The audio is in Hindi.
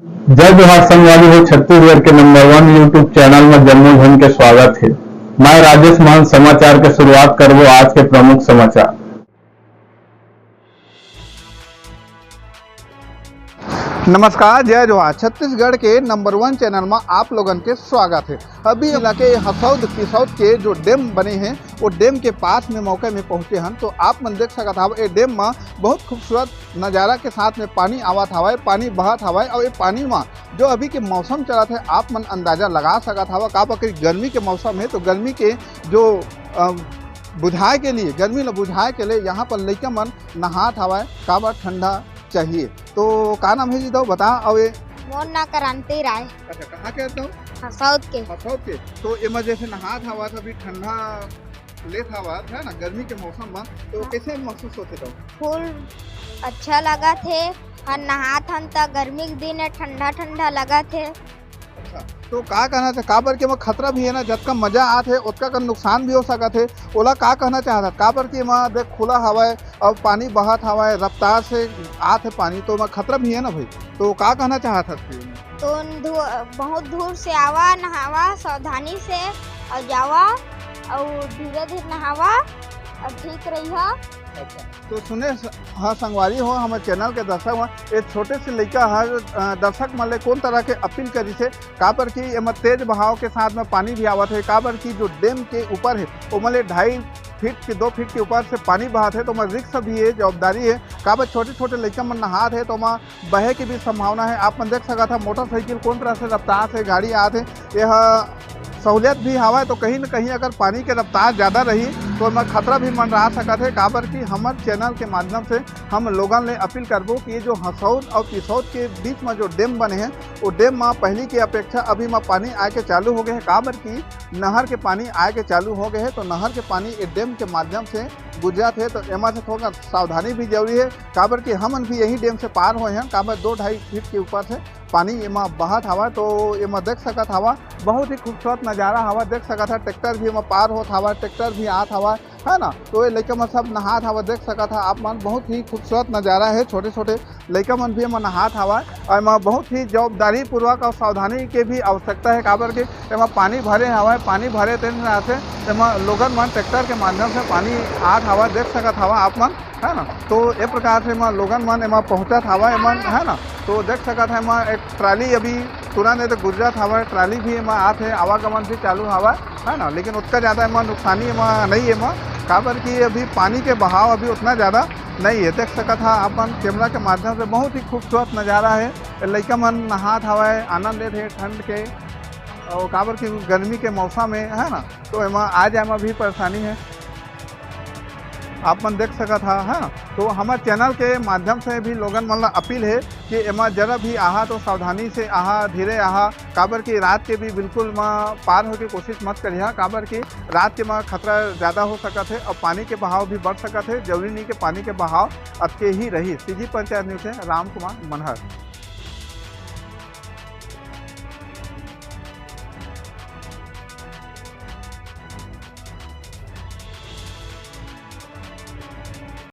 जय जोहार संगवारी हो। छत्तीसगढ़ के नंबर 1 यूट्यूब चैनल में जम्मू झन के स्वागत है। मैं राजेश मान समाचार के शुरुआत करबो आज के प्रमुख समाचार। नमस्कार, जय जोहार। छत्तीसगढ़ के नंबर 1 चैनल में आप लोगन के स्वागत है। अभी इलाके हसौद पिसौद के जो डैम बने हैं वो डैम के पास में मौके में पहुंचे हैं। तो आप मन देख सकत हव ये डैम में बहुत खूबसूरत नज़ारा के साथ में पानी आवत हवा, पानी बहत हवा। और ये पानी में जो अभी के मौसम चलत है आप मन अंदाजा लगा सकत हवा। का गर्मी के मौसम है तो गर्मी के जो बुझाए के लिए, गर्मी ल बुझाए के लिए यहाँ पर लइका मन नहात हवा। का ठंडा चाहिए। तो का नाम है जी तो बता। और ये मोर ना क्रांति राय। अच्छा, कहाँ के तो हसौद के। हसौद के। तो एमा जैसे नहात हवा अभी ठंडा लेत हवा है ना गर्मी के मौसम में, तो कैसे महसूस होते तो? फूल अच्छा लगा थे और नहात हन त गर्मी के दिन ठंडा ठंडा लगा थे। अच्छा, तो का कहना चाह काबर के खतरा भी है ना, जब का मजा आत है उतना का नुकसान भी हो सकत है। ओला का कहना चाहता काबर के देख खुला हवा है और पानी बहत हवा है, रफ्तार से आत है पानी, तो खतरा भी है ना भाई। तो का कहना चाहता तो बहुत दूर से आवा, नहावा सावधानी से और जावा और धीरे धीरे नहावा और ठीक रही। अच्छा, तो सुने हाँ संगवारी हो हमारे चैनल के दर्शक हुआ ये छोटे से लड़का हर दर्शक मन कौन तरह के अपील करी से काबर की एम तेज बहाव के साथ में पानी भी आवत है। काबर की जो डैम के ऊपर है वो मले 2.5 फीट के 2 फीट के ऊपर से पानी बहात है, तो मैं रिक्स भी है, जवाबदारी है। काबर छोटे छोटे लड़का मन नहात है तो वहाँ बहे की भी संभावना है। आप मन देख सकता था मोटरसाइकिल कौन तरह से रफ्तार से गाड़ी आते है, यह सहूलियत भी हवा है। तो कहीं न कहीं अगर पानी के रफ्तार ज़्यादा रही तो मैं खतरा भी मंडरा सकत है। काबर की हमारे चैनल के माध्यम से हम लोगों ने अपील करबो कि ये जो हसौद और पिसौद के बीच में जो डैम बने हैं वो डैम में पहले की अपेक्षा अभी में पानी आए के चालू हो गए हैं। काबर की नहर के पानी आए के चालू हो गए हैं, तो नहर के पानी ये डैम के माध्यम से गुजरत है। तो एमा से थोड़ा सावधानी भी जरूरी है। काबर की हमन भी यही डैम से पार हुए हैं। काबर 2-2.5 फीट के ऊपर से पानी एमा बहत हवा। तो एमा देख सकत हवा बहुत ही खूबसूरत नज़ारा हवा। देख सकत है ट्रैक्टर भी एमा पार होत हवा, ट्रैक्टर भी आत हवा है ना। तो ये लड़का मन सब नहात हवा, देख सकत है आप मन बहुत ही खूबसूरत नज़ारा है। छोटे छोटे लड़का मन भी एमा नहात हवा और एमा बहुत ही जवाबदारी पूर्वक और सावधानी के भी आवश्यकता है। काबर के एमा पानी भरे हवा, पानी भरे तेन से एमा लोगन मन ट्रैक्टर के माध्यम से पानी आत हवा, देख सकत हवा आप मन है ना। तो ये प्रकार से एमा लोगन मन एमा पहुँचत हवा एमन है ना। तो देख सकत है एमा एक ट्राली अभी तुरंत तो गुजरत हवा, ट्राली भी एमा आत है, आवागमन भी चालू हवा है ना। लेकिन उतना ज़्यादा एमा नुकसानी एमा नहीं है एमा। काबर की अभी पानी के बहाव अभी उतना ज़्यादा नहीं है। देख सकत है अपन कैमरा के माध्यम से बहुत ही खूबसूरत नज़ारा है। लड़का मन नहात हवा है, आनंद लेते हैं ठंड के और काबर की गर्मी के मौसम है ना। तो एमा आ जाए में भी परेशानी है, आप मन देख सकत है ना। तो हमारे चैनल के माध्यम से भी लोगन मन ला अपील है कि एमा जरा भी आहा तो सावधानी से आहा, धीरे आहा। काबर की रात के भी बिल्कुल पार होकर कोशिश मत करिए। काबर की रात के खतरा ज़्यादा हो सकत है और पानी के बहाव भी बढ़ सकत है। जरूरी नहीं कि पानी के बहाव अटके ही रही। सीजी पंचायत न्यूज़ से राम कुमार मनहर।